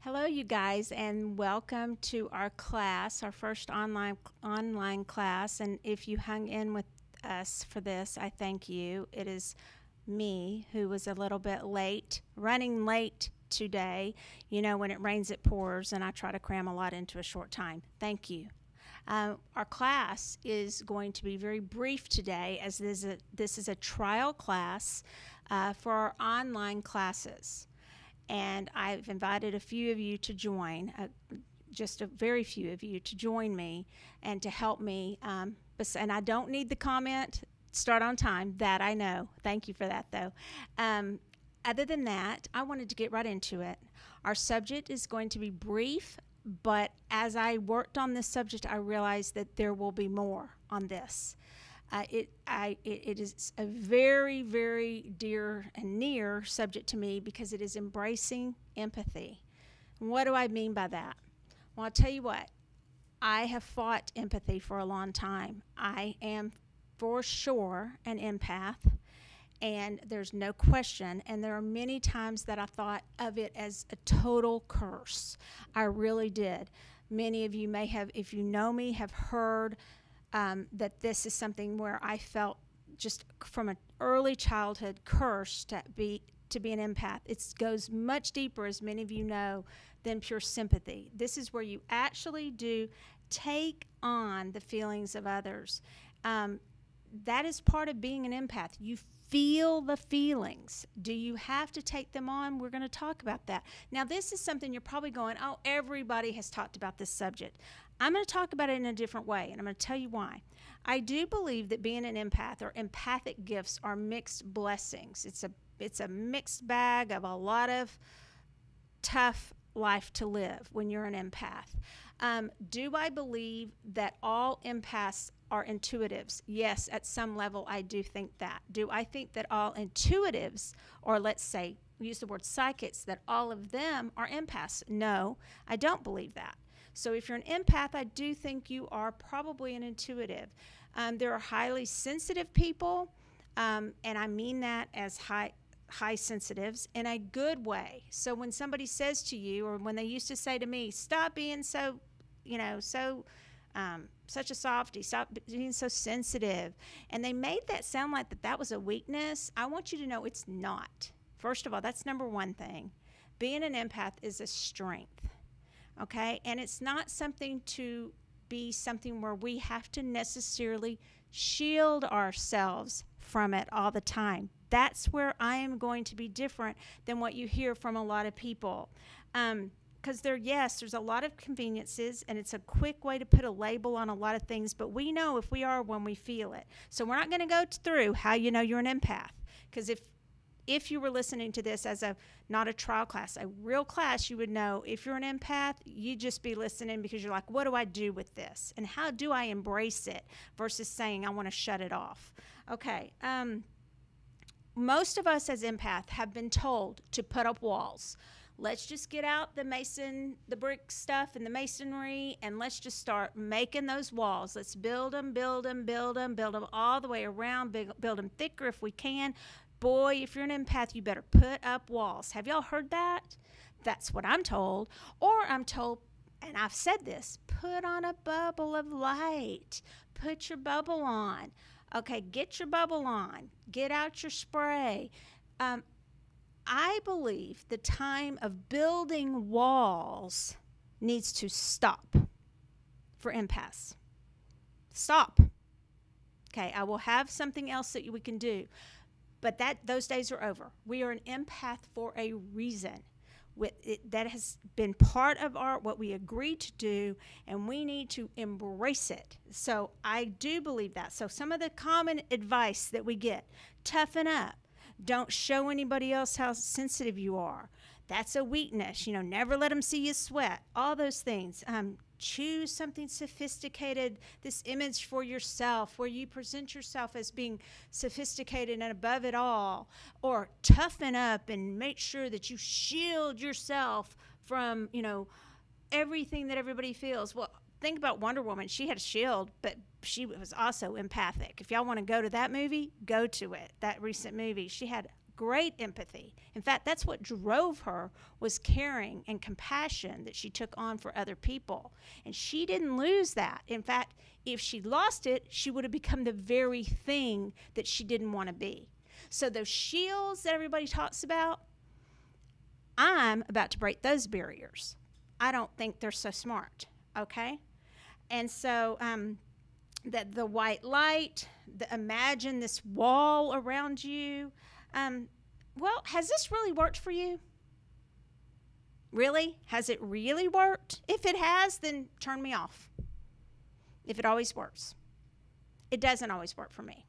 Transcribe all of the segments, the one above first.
Hello, you guys, and welcome to our class, our first online class. And if you hung in with us for this, I thank you. It is me who was a little bit late, running late today. You know, when it rains, it pours, and I try to cram a lot into a short time. Thank you. Our class is going to be very brief today, as this is a trial class for our online classes. And I've invited a few of you to join, just a very few of you to join me and to help me. And I don't need the comment, start on time, that I know. Thank you for that, though. Other than that, I wanted to get right into it. Our subject is going to be brief, but as I worked on this subject, I realized that there will be more on this. It is a very, very dear and near subject to me because it is embracing empathy. And what do I mean by that? Well, I'll tell you what. I have fought empathy for a long time. I am for sure an empath, and there's no question. And there are many times that I thought of it as a total curse. I really did. Many of you may have, if you know me, have heard that this is something where I felt just from an early childhood cursed to be an empath. It goes much deeper, as many of you know, than pure sympathy. This is where you actually do take on the feelings of others. That is part of being an empath. You feel the feelings. Do you have to take them on? We're going to talk about that. Now, this is something you're probably going, oh, everybody has talked about this subject. I'm going to talk about it in a different way, and I'm going to tell you why. I do believe that being an empath or empathic gifts are mixed blessings. It's a mixed bag of a lot of tough life to live when you're an empath. Do I believe that all empaths are intuitives? Yes, at some level I do think that. Do I think that all intuitives, or let's say, use the word psychics, that all of them are empaths? No, I don't believe that. So if you're an empath, I do think you are probably an intuitive. There are highly sensitive people, and I mean that as high sensitives in a good way. So when somebody says to you, or when they used to say to me, stop being so, such a softie, stop being so sensitive, and they made that sound like that was a weakness, I want you to know it's not. First of all, that's number one thing. Being an empath is a strength, okay? And it's not something to be something where we have to necessarily shield ourselves from it all the time. That's where I am going to be different than what you hear from a lot of people. Because there's a lot of conveniences, and it's a quick way to put a label on a lot of things, but we know if we are when we feel it. So we're not going to go through how you know you're an empath, because if you were listening to this as not a trial class, a real class, you would know if you're an empath, you'd just be listening because you're like, what do I do with this? And how do I embrace it versus saying I want to shut it off? Okay. Most of us as empaths have been told to put up walls. Let's just get out the brick stuff and the masonry, and let's just start making those walls. Let's build them all the way around, build them thicker if we can. Boy, if you're an empath, you better put up walls. Have y'all heard that? That's what I'm told. Or I'm told, and I've said this, put on a bubble of light. Put your bubble on. Okay, get your bubble on. Get out your spray. I believe the time of building walls needs to stop for empaths. Stop. Okay, I will have something else that we can do. But those days are over. We are an empath for a reason. That has been part of what we agreed to do, and we need to embrace it. So I do believe that. So some of the common advice that we get: toughen up. Don't show anybody else how sensitive you are. That's a weakness. Never let them see you sweat. All those things. Choose something sophisticated, this image for yourself where you present yourself as being sophisticated and above it all. Or toughen up and make sure that you shield yourself from, everything that everybody feels. Well, think about Wonder Woman. She had a shield, but she was also empathic. If y'all want to go to that movie, go to it. That recent movie. She had great empathy. In fact, that's what drove her, was caring and compassion that she took on for other people. And she didn't lose that. In fact, if she lost it, she would have become the very thing that she didn't want to be. So those shields that everybody talks about, I'm about to break those barriers. I don't think they're so smart, okay? And so that the white light, imagine this wall around you. Well, has this really worked for you? Really? Has it really worked? If it has, then turn me off. If it always works. It doesn't always work for me.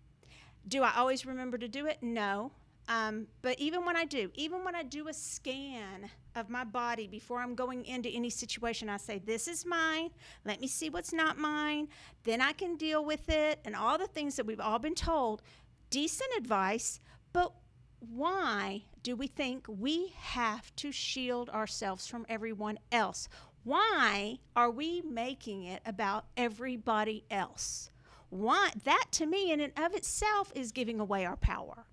Do I always remember to do it? No. But even when I do a scan of my body before I'm going into any situation, I say, this is mine. Let me see what's not mine. Then I can deal with it, and all the things that we've all been told. Decent advice, but why do we think we have to shield ourselves from everyone else? Why are we making it about everybody else? Why? That, to me, in and of itself, is giving away our power.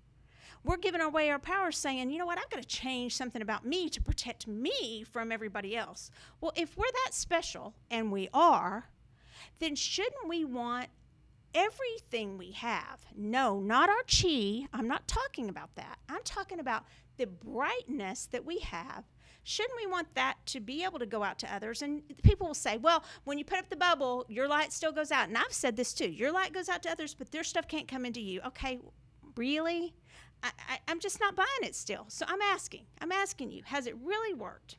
We're giving away our power saying, you know what, I'm going to change something about me to protect me from everybody else. Well, if we're that special, and we are, then shouldn't we want everything we have? No, not our chi. I'm not talking about that. I'm talking about the brightness that we have. Shouldn't we want that to be able to go out to others? And people will say, well, when you put up the bubble, your light still goes out. And I've said this too. Your light goes out to others, but their stuff can't come into you. Okay, really? I'm just not buying it still. So I'm asking you, has it really worked?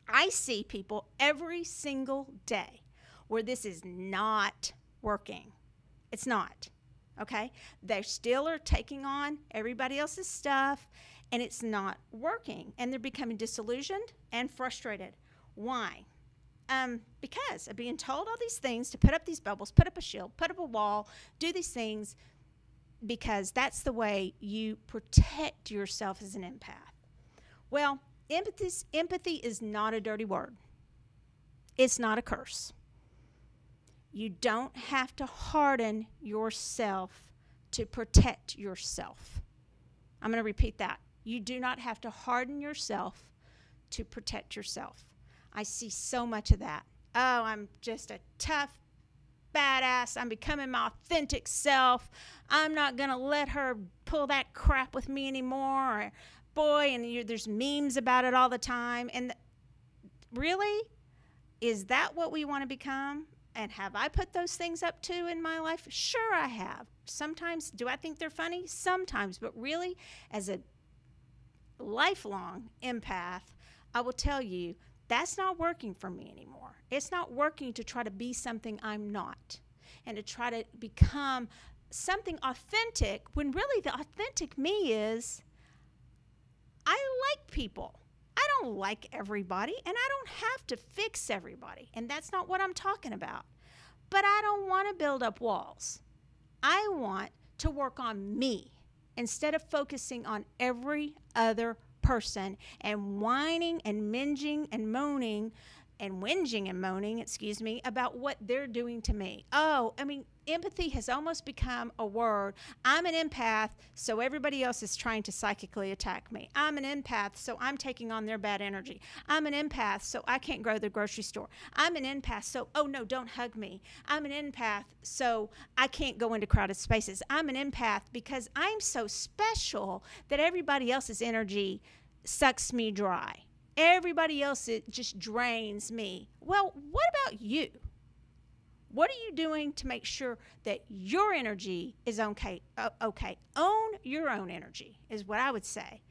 I see people every single day where this is not working. It's not, okay? They still are taking on everybody else's stuff, and it's not working. And they're becoming disillusioned and frustrated. Why? Because of being told all these things, to put up these bubbles, put up a shield, put up a wall, do these things, because that's the way you protect yourself as an empath. Well, empathy is not a dirty word. It's not a curse. You don't have to harden yourself to protect yourself. I'm going to repeat that. You do not have to harden yourself to protect yourself. I see so much of that. Oh, I'm just a tough badass. I'm becoming my authentic self. I'm not going to let her pull that crap with me anymore. Or, boy, and there's memes about it all the time. And really? Is that what we want to become? And have I put those things up too in my life? Sure I have. Sometimes, do I think they're funny? Sometimes. But really, as a lifelong empath, I will tell you, that's not working for me anymore. It's not working to try to be something I'm not and to try to become something authentic when really the authentic me is I like people. I don't like everybody, and I don't have to fix everybody, and that's not what I'm talking about. But I don't want to build up walls. I want to work on me instead of focusing on every other person and whining and whinging and moaning about what they're doing to me. Oh, I mean, empathy has almost become a word. I'm an empath, so everybody else is trying to psychically attack me. I'm an empath, so I'm taking on their bad energy. I'm an empath, so I can't go to the grocery store. I'm an empath, so, oh no, don't hug me. I'm an empath, so I can't go into crowded spaces. I'm an empath because I'm so special that everybody else's energy sucks me dry. Everybody else, it just drains me. Well, what about you? What are you doing to make sure that your energy is okay? Own your own energy is what I would say.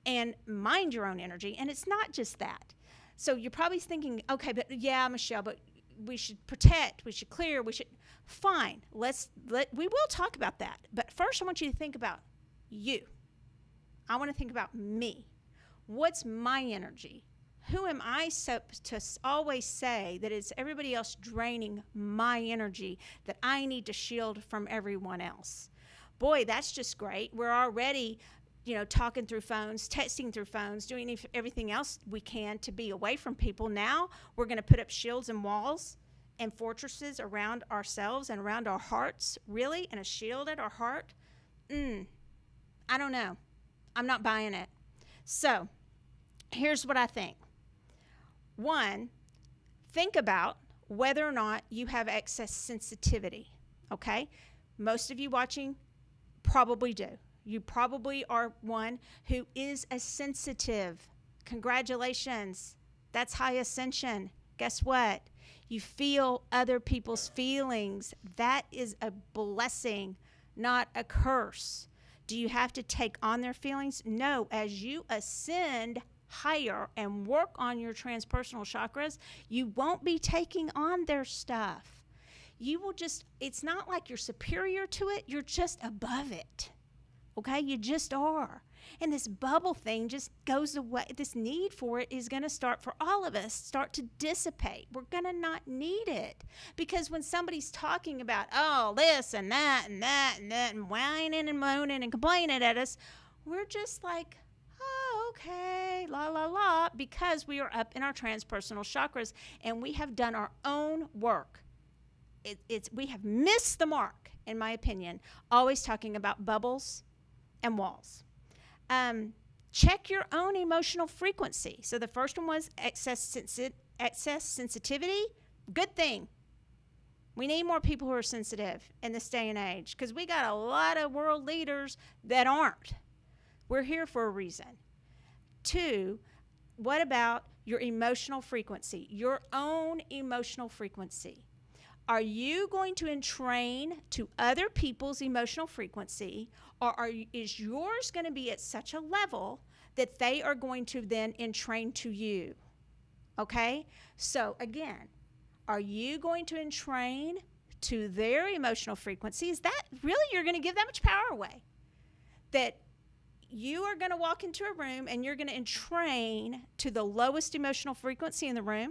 And mind your own energy. And it's not just that. So you're probably thinking, okay, but yeah, Michelle, but we should protect, we should clear, we should. Fine. We will talk about that. But first I want you to think about you. I want to think about me. What's my energy? Who am I to always say that it's everybody else draining my energy that I need to shield from everyone else? Boy, that's just great. We're already, talking through phones, texting through phones, doing everything else we can to be away from people. Now we're going to put up shields and walls and fortresses around ourselves and around our hearts. Really? And a shield at our heart? I don't know. I'm not buying it. So here's what I think. One, think about whether or not you have excess sensitivity, okay? Most of you watching probably do. You probably are one who is a sensitive. Congratulations. That's high ascension. Guess what? You feel other people's feelings. That is a blessing, not a curse. Do you have to take on their feelings? No. As you ascend higher and work on your transpersonal chakras, you won't be taking on their stuff. You will just, it's not like you're superior to it, you're just above it. Okay? You just are. And this bubble thing just goes away. This need for it is going to start for all of us, start to dissipate. We're going to not need it. Because when somebody's talking about, oh, this and that and that and that, and whining and moaning and complaining at us, we're just like, oh, okay, la, la, la, because we are up in our transpersonal chakras and we have done our own work. We have missed the mark, in my opinion, always talking about bubbles and walls. Check your own emotional frequency. So the first one was excess sensitivity. Good thing. We need more people who are sensitive in this day and age because we got a lot of world leaders that aren't. We're here for a reason. 2, what about your emotional frequency, your own emotional frequency? Are you going to entrain to other people's emotional frequency, or is yours going to be at such a level that they are going to then entrain to you? Okay? So again, are you going to entrain to their emotional frequency? Is that really, you're going to give that much power away? That you are going to walk into a room and you're going to entrain to the lowest emotional frequency in the room?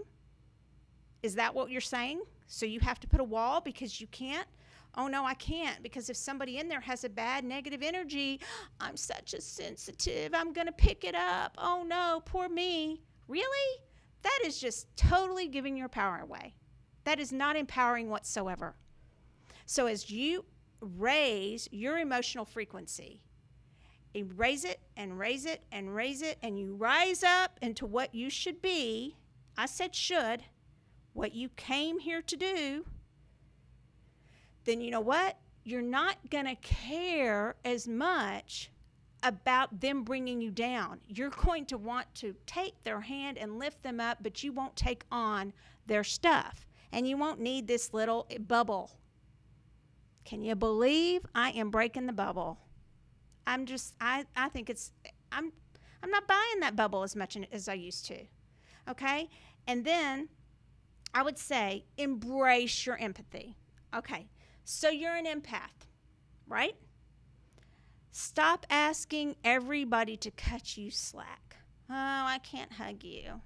Is that what you're saying? So you have to put a wall because you can't? Oh, no, I can't, because if somebody in there has a bad negative energy, I'm such a sensitive, I'm going to pick it up. Oh, no, poor me. Really? That is just totally giving your power away. That is not empowering whatsoever. So as you raise your emotional frequency, you raise it and raise it and raise it, and you rise up into what you should be. I said should. What you came here to do, then you know what? You're not going to care as much about them bringing you down. You're going to want to take their hand and lift them up, but you won't take on their stuff. And you won't need this little bubble. Can you believe I am breaking the bubble? I think I'm not buying that bubble as much as I used to. Okay? And then I would say embrace your empathy. Okay, so you're an empath, right? Stop asking everybody to cut you slack. Oh, I can't hug you.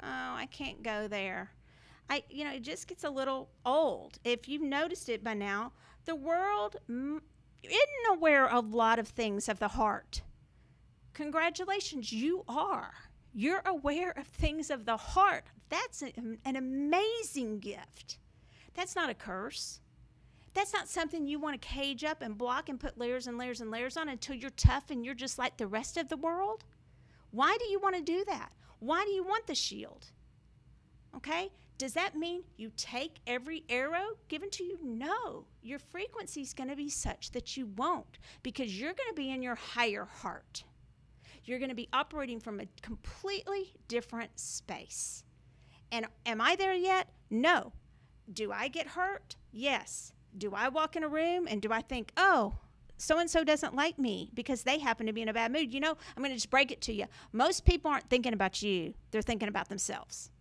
Oh, I can't go there. It just gets a little old. If you've noticed it by now, the world isn't aware of a lot of things of the heart. Congratulations, you are. You're aware of things of the heart. That's an amazing gift. That's not a curse. That's not something you want to cage up and block and put layers and layers and layers on until you're tough and you're just like the rest of the world. Why do you want to do that? Why do you want the shield? Okay? Does that mean you take every arrow given to you? No. Your frequency is going to be such that you won't, because you're going to be in your higher heart. You're going to be operating from a completely different space. And am I there yet? No. Do I get hurt? Yes. Do I walk in a room and do I think, oh, so-and-so doesn't like me because they happen to be in a bad mood? You know, I'm going to just break it to you. Most people aren't thinking about you. They're thinking about themselves.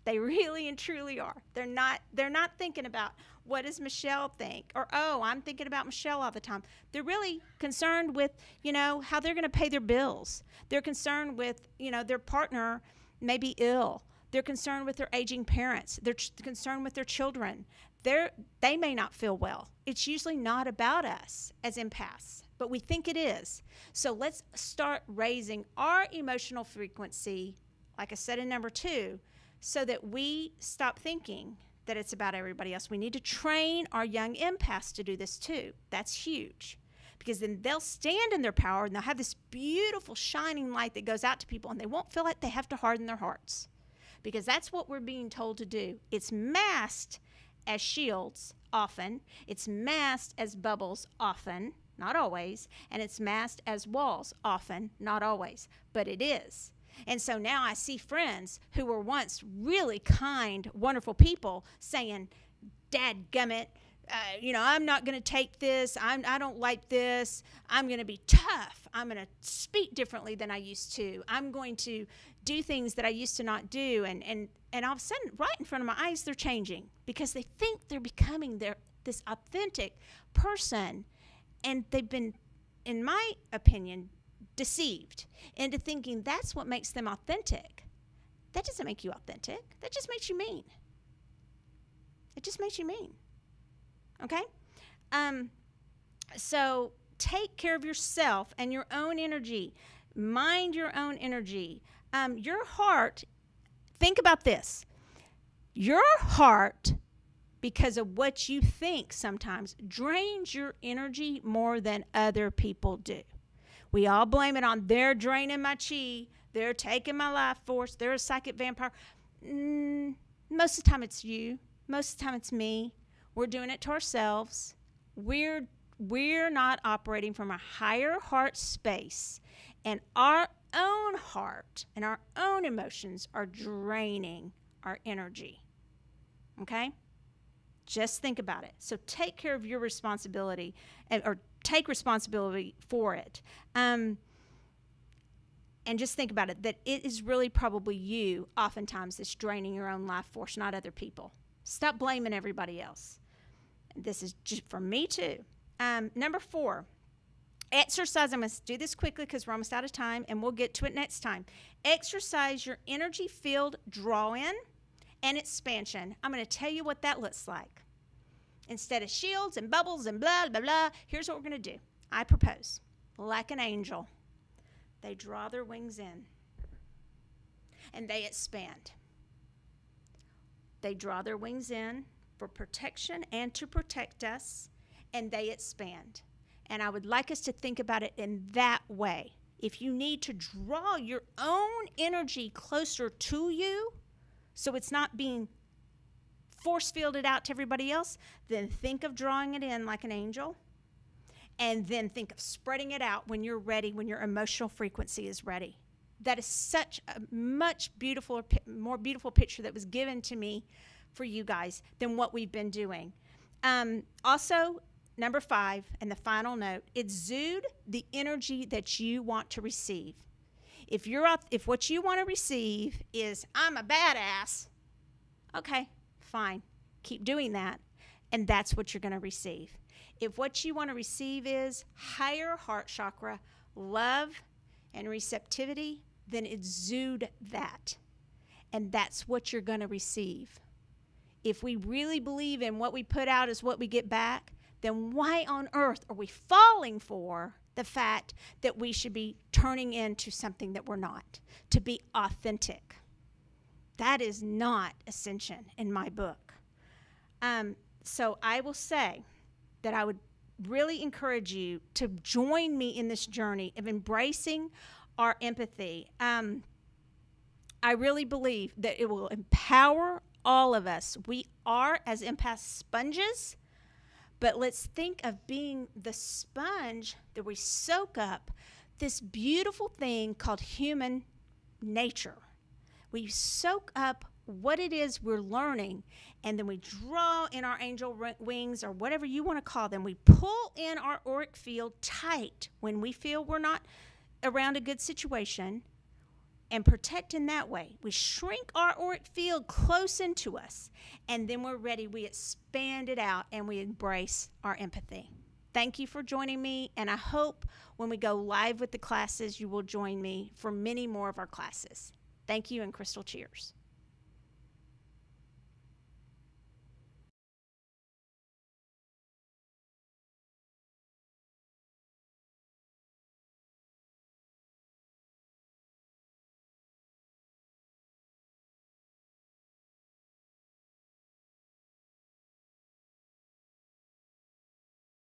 They really and truly are. They're not thinking about, what does Michelle think? Or, oh, I'm thinking about Michelle all the time. They're really concerned with, how they're going to pay their bills. They're concerned with, their partner may be ill. They're concerned with their aging parents. They're concerned with their children. They may not feel well. It's usually not about us as empaths, but we think it is. So let's start raising our emotional frequency, like I said in number 2, so that we stop thinking that it's about everybody else. We need to train our young empaths to do this too. That's huge. because then they'll stand in their power and they'll have this beautiful shining light that goes out to people, and they won't feel like they have to harden their hearts, because that's what we're being told to do. It's masked as shields often, it's masked as bubbles often, not always, and it's masked as walls often, not always, but it is. And so now I see friends who were once really kind, wonderful people saying, "Dadgummit, I'm not going to take this. I don't like this. I'm going to be tough. I'm going to speak differently than I used to. I'm going to do things that I used to not do." And all of a sudden, right in front of my eyes, they're changing because they think they're becoming this authentic person. And they've been, in my opinion, deceived into thinking that's what makes them authentic. That doesn't make you authentic. That just makes you mean. It just makes you mean. Okay? So take care of yourself and your own energy. Mind your own energy. Your heart, think about this. Your heart, because of what you think sometimes, drains your energy more than other people do. We all blame it on they're draining my chi, they're taking my life force, they're a psychic vampire. Most of the time it's you. Most of the time it's me. We're doing it to ourselves. We're not operating from a higher heart space, and our own heart and our own emotions are draining our energy. Okay? Just think about it. So take care of your responsibility, or take responsibility for it. And just think about it, that it is really probably you oftentimes that's draining your own life force, not other people. Stop blaming everybody else. This is just for me too. Number 4, exercise. I'm going to do this quickly because we're almost out of time, and we'll get to it next time. Exercise your energy field draw-in and expansion. I'm going to tell you what that looks like. Instead of shields and bubbles and blah, blah, blah, here's what we're going to do. I propose, like an angel, they draw their wings in and they expand. They draw their wings in for protection and to protect us, and they expand. And I would like us to think about it in that way. If you need to draw your own energy closer to you, so it's not being force fielded out to everybody else, then think of drawing it in like an angel, and then think of spreading it out when you're ready, when your emotional frequency is ready. That is such a much more beautiful picture that was given to me for you guys than what we've been doing. Also, number 5, and the final note, exude the energy that you want to receive. If what you want to receive is, "I'm a badass," okay, fine. Keep doing that, and that's what you're going to receive. If what you want to receive is higher heart chakra, love, and receptivity, then exude that, and that's what you're going to receive. If we really believe in what we put out is what we get back, then why on earth are we falling for the fact that we should be turning into something that we're not, to be authentic? That is not ascension in my book. So I will say that I would really encourage you to join me in this journey of embracing our empathy. I really believe that it will empower all of us. We are, as empaths, sponges, but let's think of being the sponge that we soak up this beautiful thing called human nature. We soak up what it is we're learning, and then we draw in our angel wings, or whatever you want to call them. We pull in our auric field tight when we feel we're not around a good situation, and protect in that way. We shrink our auric field close into us, and then we're ready. We expand it out, and we embrace our empathy. Thank you for joining me, and I hope when we go live with the classes, you will join me for many more of our classes. Thank you, and crystal cheers.